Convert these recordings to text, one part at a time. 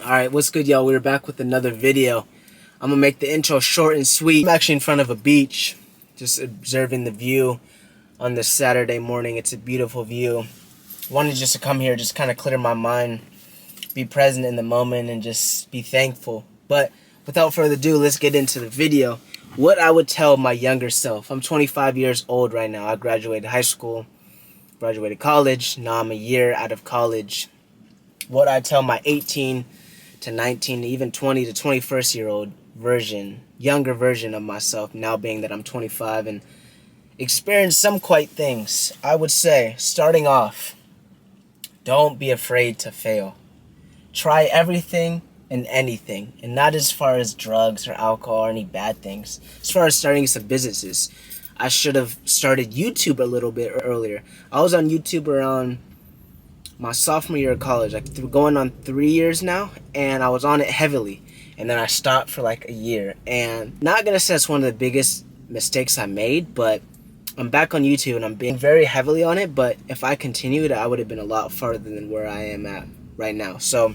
Alright, what's good, y'all? We're back with another video. I'm gonna make the intro short and sweet. I'm actually in front of a beach, just observing the view on this Saturday morning. It's a beautiful view. Wanted just to come here, just kind of clear my mind, be present in the moment, and just be thankful. But without further ado, let's get into the video. What I would tell my younger self. I'm 25 years old right now. I graduated high school, graduated college. Now I'm a year out of college. What I tell my 18 to 19, even 20 to 21st year old version, younger version of myself, now being that I'm 25 and experienced some quite things. I would say, starting off, don't be afraid to fail. Try everything and anything, and not as far as drugs or alcohol or any bad things. As far as starting some businesses, I should have started YouTube a little bit earlier. I was on YouTube around my sophomore year of college, like going on 3 years now, and I was on it heavily, and then I stopped for like a year. And not gonna say it's one of the biggest mistakes I made, but I'm back on YouTube and I'm being very heavily on it. But if I continued, I would have been a lot farther than where I am at right now. So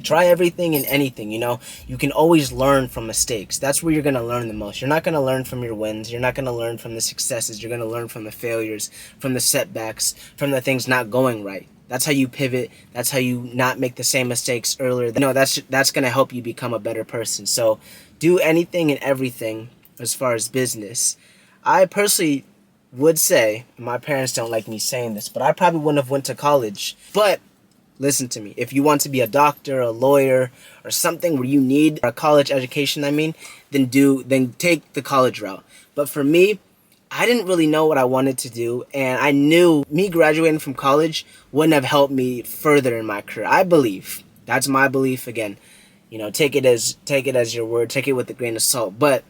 try everything and anything. You can always learn from mistakes. That's where you're gonna learn the most. You're not gonna learn from your wins. You're not gonna learn from the successes. You're gonna learn from the failures, from the setbacks, from the things not going right. That's how you pivot. That's how you not make the same mistakes earlier. That's going to help you become a better person. So do anything and everything as far as business. I personally would say, and my parents don't like me saying this, but I probably wouldn't have went to college. But listen to me. If you want to be a doctor, a lawyer, or something where you need a college education, then take the college route. But for me, I didn't really know what I wanted to do, and I knew me graduating from college wouldn't have helped me further in my career. I believe. That's my belief. Again, take it as your word, take it with a grain of salt. But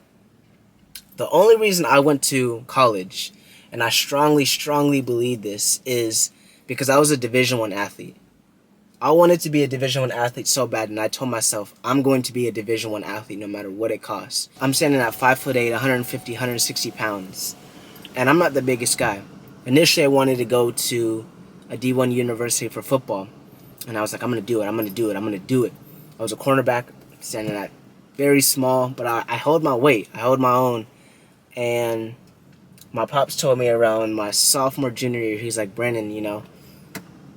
the only reason I went to college, and I strongly believe this, is because I was a Division I athlete. I wanted to be a Division I athlete so bad, and I told myself, I'm going to be a Division I athlete no matter what it costs. I'm standing at 5'8", 150, 160 pounds. And I'm not the biggest guy. Initially, I wanted to go to a D1 university for football. And I was like, I'm going to do it. I was a cornerback, standing at very small, but I held my weight. I held my own. And my pops told me around my sophomore, junior year, he's like, Brandon,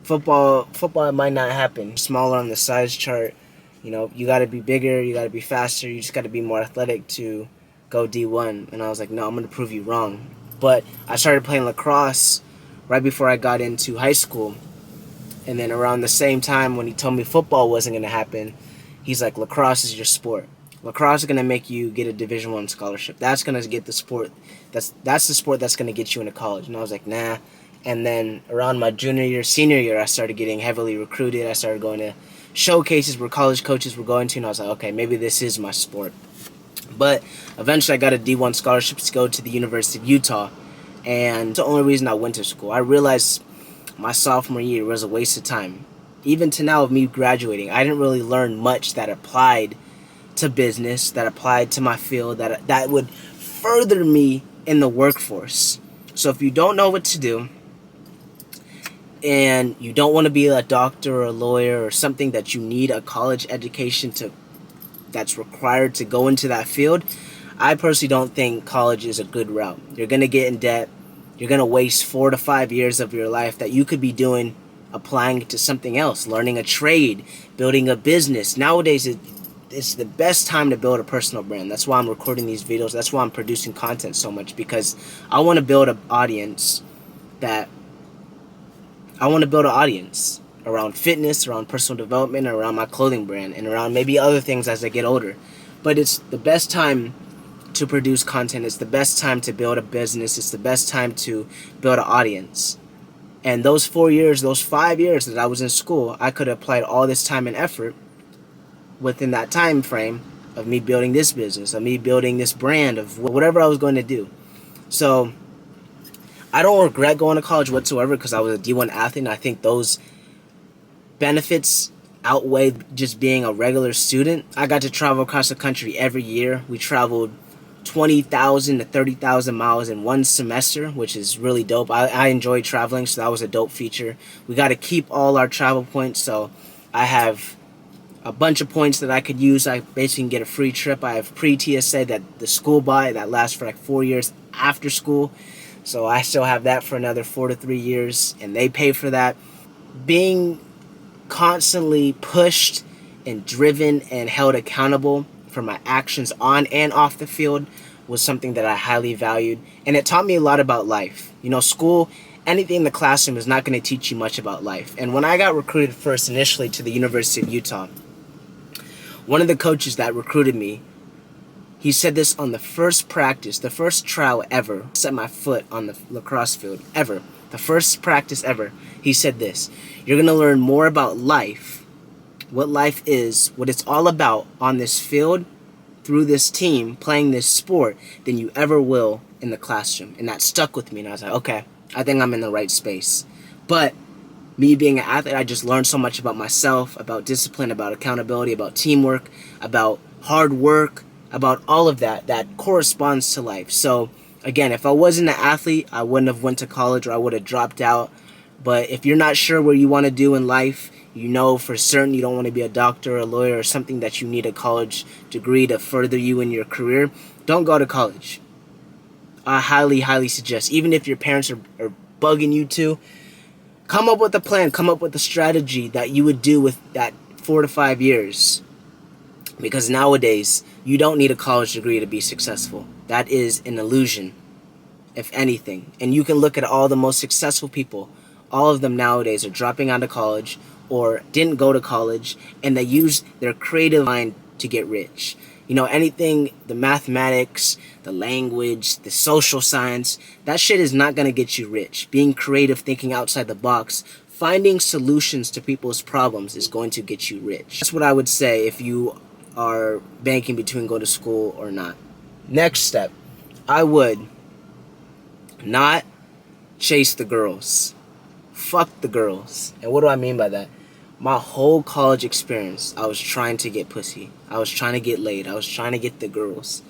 football might not happen. Smaller on the size chart. You got to be bigger. You got to be faster. You just got to be more athletic to go D1. And I was like, no, I'm going to prove you wrong. But I started playing lacrosse right before I got into high school. And then around the same time when he told me football wasn't going to happen, he's like, lacrosse is your sport. Lacrosse is going to make you get a Division I scholarship. That's going to get the sport. That's the sport that's going to get you into college. And I was like, nah. And then around my junior year, senior year, I started getting heavily recruited. I started going to showcases where college coaches were going to. And I was like, okay, maybe this is my sport. But eventually I got a D1 scholarship to go to the University of Utah. And the only reason I went to school, I realized my sophomore year was a waste of time. Even to now of me graduating, I didn't really learn much that applied to business, that applied to my field, that would further me in the workforce. So if you don't know what to do, and you don't want to be a doctor or a lawyer or something that you need a college education that's required to go into that field, I personally don't think college is a good route. You're going to get in debt. You're going to waste 4 to 5 years of your life that you could be doing, applying it to something else, learning a trade, building a business. Nowadays, it's the best time to build a personal brand. That's why I'm recording these videos. That's why I'm producing content so much, because I want to build an audience around fitness, around personal development, around my clothing brand, and around maybe other things as I get older. But it's the best time to produce content. It's the best time to build a business. It's the best time to build an audience. And those 4 years, those 5 years that I was in school, I could have applied all this time and effort within that time frame of me building this business, of me building this brand, of whatever I was going to do. So I don't regret going to college whatsoever, because I was a D1 athlete, and I think those benefits outweigh just being a regular student. I got to travel across the country every year. We traveled 20,000 to 30,000 miles in one semester, which is really dope. I enjoy traveling, so that was a dope feature. We got to keep all our travel points, so I have a bunch of points that I could use. I basically can get a free trip. I have pre-TSA that the school buy that lasts for like 4 years after school. So I still have that for another 4 to 3 years, and they pay for that. Being constantly pushed and driven and held accountable for my actions on and off the field was something that I highly valued, and it taught me a lot about life. You know, school, anything in the classroom is not going to teach you much about life. And when I got recruited first initially to the University of Utah, one of the coaches that recruited me, he said this on the first practice, the first trial ever, set my foot on the lacrosse field ever, the first practice ever. He said this: you're going to learn more about life, what life is, what it's all about on this field, through this team, playing this sport, than you ever will in the classroom. And that stuck with me, and I was like, okay, I think I'm in the right space. But me being an athlete, I just learned so much about myself, about discipline, about accountability, about teamwork, about hard work, about all of that corresponds to life. So again, if I wasn't an athlete, I wouldn't have went to college, or I would have dropped out. But if you're not sure what you want to do in life, you know for certain you don't want to be a doctor or a lawyer or something that you need a college degree to further you in your career, don't go to college. I highly, highly suggest, even if your parents are bugging you to, come up with a plan, come up with a strategy that you would do with that 4 to 5 years. Because nowadays, you don't need a college degree to be successful. That is an illusion, if anything. And you can look at all the most successful people. All of them nowadays are dropping out of college or didn't go to college, and they use their creative mind to get rich. You know, anything, the mathematics, the language, the social science, that shit is not going to get you rich. Being creative, thinking outside the box, finding solutions to people's problems is going to get you rich. That's what I would say if you are banking between go to school or not. Next step, I would not chase the girls. Fuck the girls. And what do I mean by that? My whole college experience, I was trying to get pussy. I was trying to get laid. I was trying to get the girls.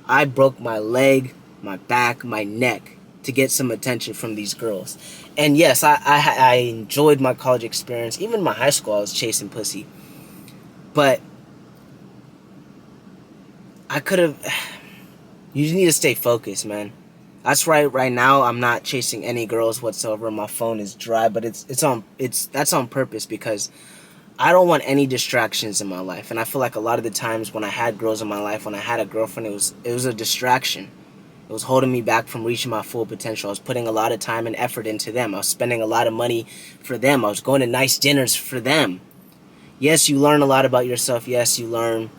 I broke my leg, my back, my neck to get some attention from these girls. And yes, I enjoyed my college experience. Even my high school, I was chasing pussy. But I could have... You just need to stay focused, man. That's right now I'm not chasing any girls whatsoever. My phone is dry, but that's on purpose, because I don't want any distractions in my life. And I feel like a lot of the times when I had girls in my life, when I had a girlfriend, it was a distraction. It was holding me back from reaching my full potential. I was putting a lot of time and effort into them. I was spending a lot of money for them. I was going to nice dinners for them. Yes, you learn a lot about yourself. Yes, you learn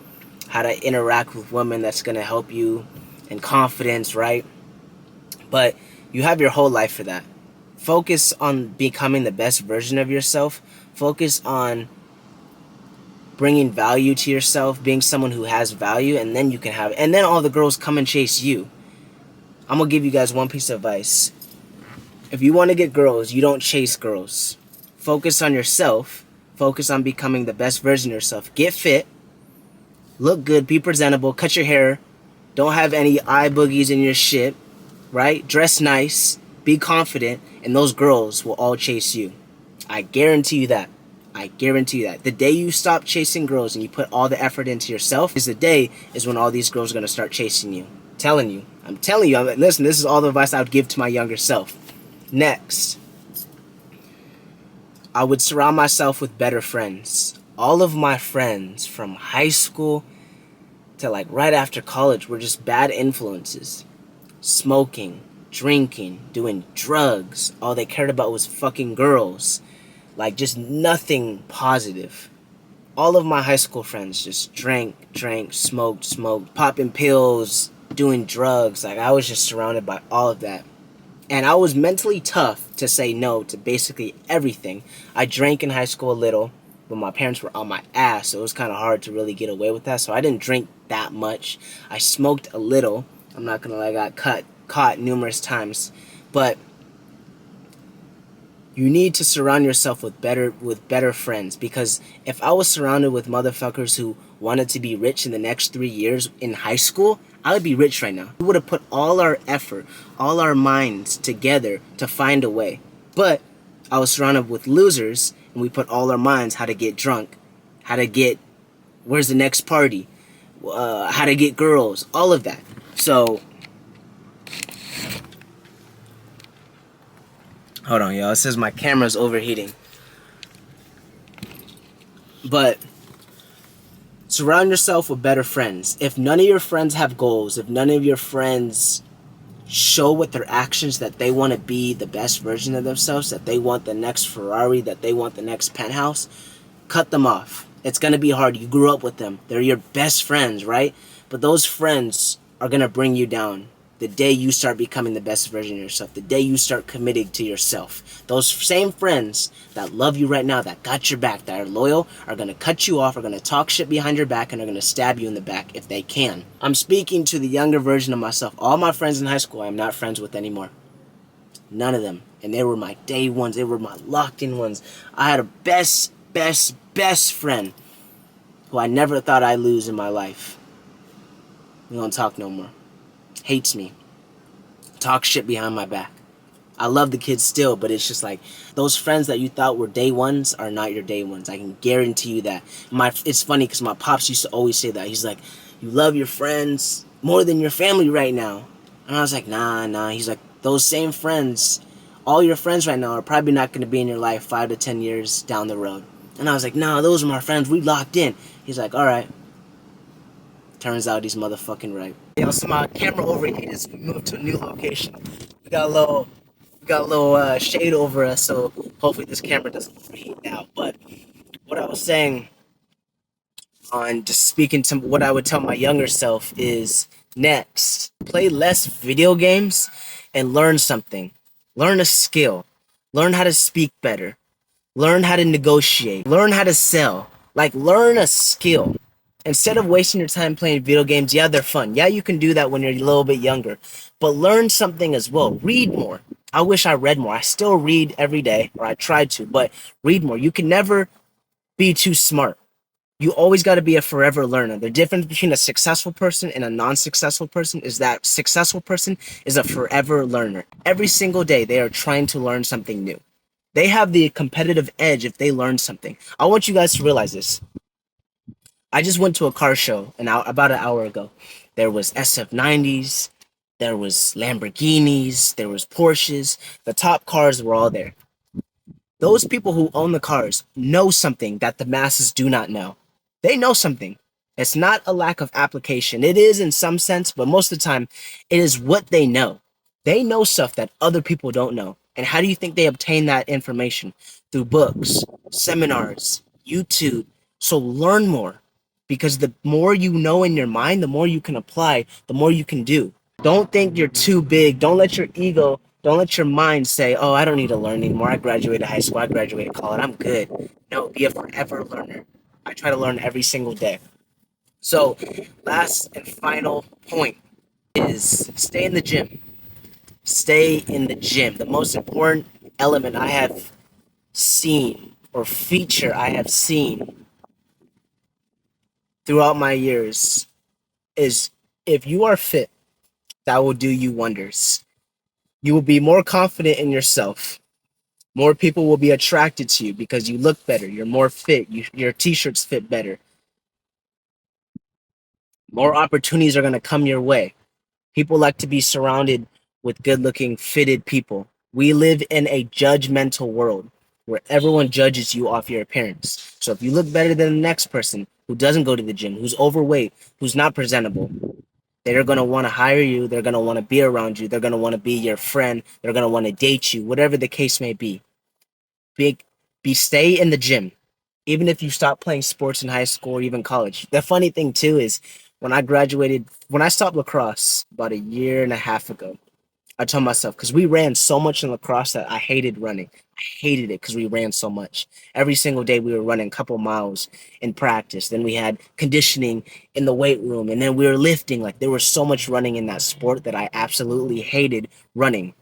how to interact with women. That's going to help you in confidence, right? But you have your whole life for that. Focus on becoming the best version of yourself. Focus on bringing value to yourself, being someone who has value, and then you can have... And then all the girls come and chase you. I'm going to give you guys one piece of advice. If you want to get girls, you don't chase girls. Focus on yourself. Focus on becoming the best version of yourself. Get fit. Look good. Be presentable. Cut your hair. Don't have any eye boogies in your shit. Right? Dress nice, be confident, and those girls will all chase you. I guarantee you that. I guarantee you that. The day you stop chasing girls and you put all the effort into yourself is when all these girls are going to start chasing you. I'm telling you, listen, this is all the advice I would give to my younger self. Next, I would surround myself with better friends. All of my friends from high school to like right after college were just bad influences. Smoking, drinking, doing drugs. All they cared about was fucking girls. Like, just nothing positive. All of my high school friends just drank, smoked, popping pills, doing drugs. Like, I was just surrounded by all of that. And I was mentally tough to say no to basically everything. I drank in high school a little, but my parents were on my ass, so it was kind of hard to really get away with that. So I didn't drink that much. I smoked a little. I'm not gonna lie, I got caught numerous times. But you need to surround yourself with better friends, because if I was surrounded with motherfuckers who wanted to be rich in the next 3 years in high school, I would be rich right now. We would have put all our effort, all our minds together to find a way. But I was surrounded with losers, and we put all our minds how to get drunk, how to get, where's the next party, how to get girls, all of that. So, hold on, y'all. It says my camera's overheating. But surround yourself with better friends. If none of your friends have goals, if none of your friends show with their actions that they want to be the best version of themselves, that they want the next Ferrari, that they want the next penthouse, cut them off. It's going to be hard. You grew up with them. They're your best friends, right? But those friends are going to bring you down the day you start becoming the best version of yourself, the day you start committing to yourself. Those same friends that love you right now, that got your back, that are loyal, are going to cut you off, are going to talk shit behind your back, and are going to stab you in the back if they can. I'm speaking to the younger version of myself. All my friends in high school I'm not friends with anymore. None of them. And they were my day ones. They were my locked-in ones. I had a best friend who I never thought I'd lose in my life. We don't talk no more. Hates me. Talk shit behind my back. I love the kids still, but it's just like those friends that you thought were day ones are not your day ones. I can guarantee you that. It's funny because my pops used to always say that. He's like, you love your friends more than your family right now. And I was like, nah. He's like, those same friends, all your friends right now are probably not going to be in your life 5 to 10 years down the road. And I was like, nah, those are my friends. We locked in. He's like, all right. Turns out he's motherfucking right. Yeah, so my camera overheated, so we moved to a new location. We got a little shade over us, so hopefully this camera doesn't overheat now. But what I was saying, on just speaking to what I would tell my younger self, is next, play less video games and learn something. Learn a skill. Learn how to speak better. Learn how to negotiate. Learn how to sell. Like, learn a skill. Instead of wasting your time playing video games, yeah, they're fun. Yeah, you can do that when you're a little bit younger. But learn something as well. Read more. I wish I read more. I still read every day, or I try to, but read more. You can never be too smart. You always got to be a forever learner. The difference between a successful person and a non-successful person is that successful person is a forever learner. Every single day, they are trying to learn something new. They have the competitive edge if they learn something. I want you guys to realize this. I just went to a car show about an hour ago. There was SF90s, there was Lamborghinis, there was Porsches. The top cars were all there. Those people who own the cars know something that the masses do not know. They know something. It's not a lack of application. It is in some sense, but most of the time, it is what they know. They know stuff that other people don't know. And how do you think they obtain that information? Through books, seminars, YouTube. So learn more. Because the more you know in your mind, the more you can apply, the more you can do. Don't think you're too big. Don't let your ego, don't let your mind say, oh, I don't need to learn anymore. I graduated high school. I graduated college. I'm good. No, be a forever learner. I try to learn every single day. So, last and final point is stay in the gym. Stay in the gym. The most important element I have seen, or feature I have seen throughout my years, is if you are fit, that will do you wonders. You will be more confident in yourself. More people will be attracted to you because you look better. You're more fit. Your t-shirts fit better. More opportunities are going to come your way. People like to be surrounded with good-looking, fitted people. We live in a judgmental world where everyone judges you off your appearance. So if you look better than the next person who doesn't go to the gym, who's overweight, who's not presentable, they're going to want to hire you. They're going to want to be around you. They're going to want to be your friend. They're going to want to date you, whatever the case may be. Stay in the gym. Even if you stop playing sports in high school or even college. The funny thing too is when I stopped lacrosse about a year and a half ago, I told myself, because we ran so much in lacrosse that I hated running. I hated it because we ran so much. Every single day we were running a couple miles in practice. Then we had conditioning in the weight room. And then we were lifting. Like, there was so much running in that sport that I absolutely hated running.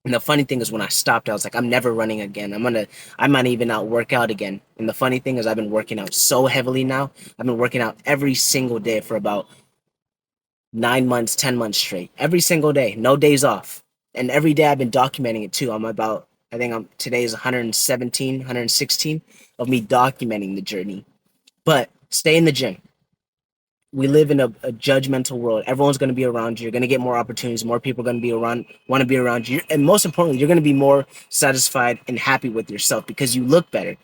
And the funny thing is when I stopped, I was like, I'm never running again. I might even not work out again. And the funny thing is I've been working out so heavily now. I've been working out every single day for about 9 months, 10 months straight. Every single day, no days off. And every day I've been documenting it too. Today is 117, 116 of me documenting the journey. But stay in the gym. We live in a judgmental world. Everyone's going to be around you. You're going to get more opportunities. More people are going to be around, want to be around you. And most importantly, you're going to be more satisfied and happy with yourself because you look better.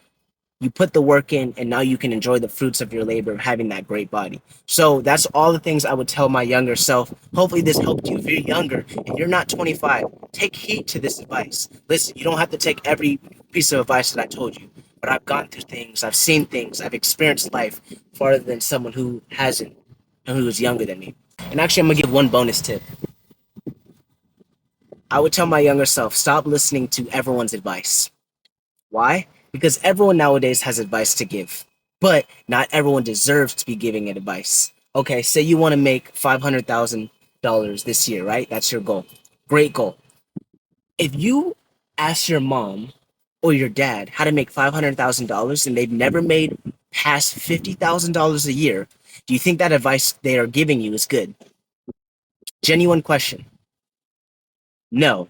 You put the work in, and now you can enjoy the fruits of your labor of having that great body. So that's all the things I would tell my younger self. Hopefully this helped you. If you're younger and you're not 25, take heed to this advice. Listen, you don't have to take every piece of advice that I told you, but I've gone through things, I've seen things, I've experienced life farther than someone who hasn't and who is younger than me. And actually, I'm gonna give one bonus tip. I would tell my younger self, stop listening to everyone's advice. Why? Because everyone nowadays has advice to give, but not everyone deserves to be giving advice. Okay, say you want to make $500,000 this year, right? That's your goal. Great goal. If you ask your mom or your dad how to make $500,000 and they've never made past $50,000 a year, do you think that advice they are giving you is good? Genuine question. No.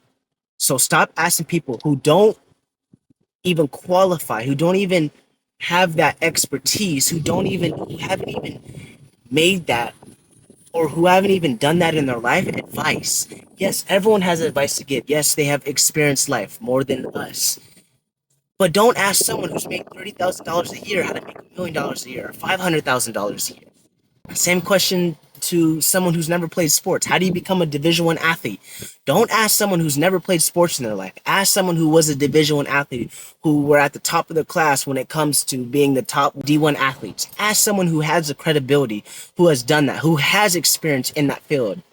So stop asking people who don't even qualify, who don't even have that expertise, who haven't even made that, or who haven't even done that in their life, advice. Yes, everyone has advice to give. Yes, they have experienced life more than us. But don't ask someone who's made $30,000 a year how to make $1,000,000 a year or $500,000 a year. Same question to someone who's never played sports. How do you become a Division I athlete? Don't ask someone who's never played sports in their life. Ask someone who was a Division I athlete, who were at the top of their class when it comes to being the top D1 athletes. Ask someone who has the credibility, who has done that, who has experience in that field.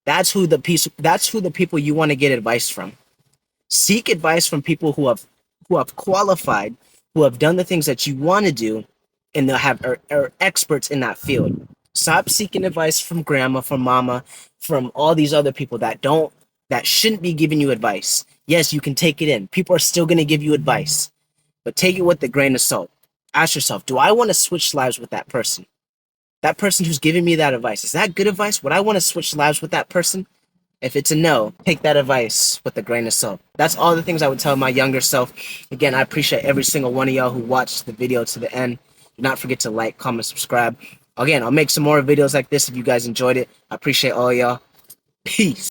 That's who the people you want to get advice from. Seek advice from people who have qualified, who have done the things that you want to do, and they'll have are experts in that field. Stop seeking advice from grandma, from mama, from all these other people that shouldn't be giving you advice. Yes, you can take it in. People are still going to give you advice, but take it with a grain of salt. Ask yourself, do I want to switch lives with that person? That person who's giving me that advice, is that good advice? Would I want to switch lives with that person? If it's a no, take that advice with a grain of salt. That's all the things I would tell my younger self. Again, I appreciate every single one of y'all who watched the video to the end. Do not forget to like, comment, subscribe. Again, I'll make some more videos like this if you guys enjoyed it. I appreciate all y'all. Peace.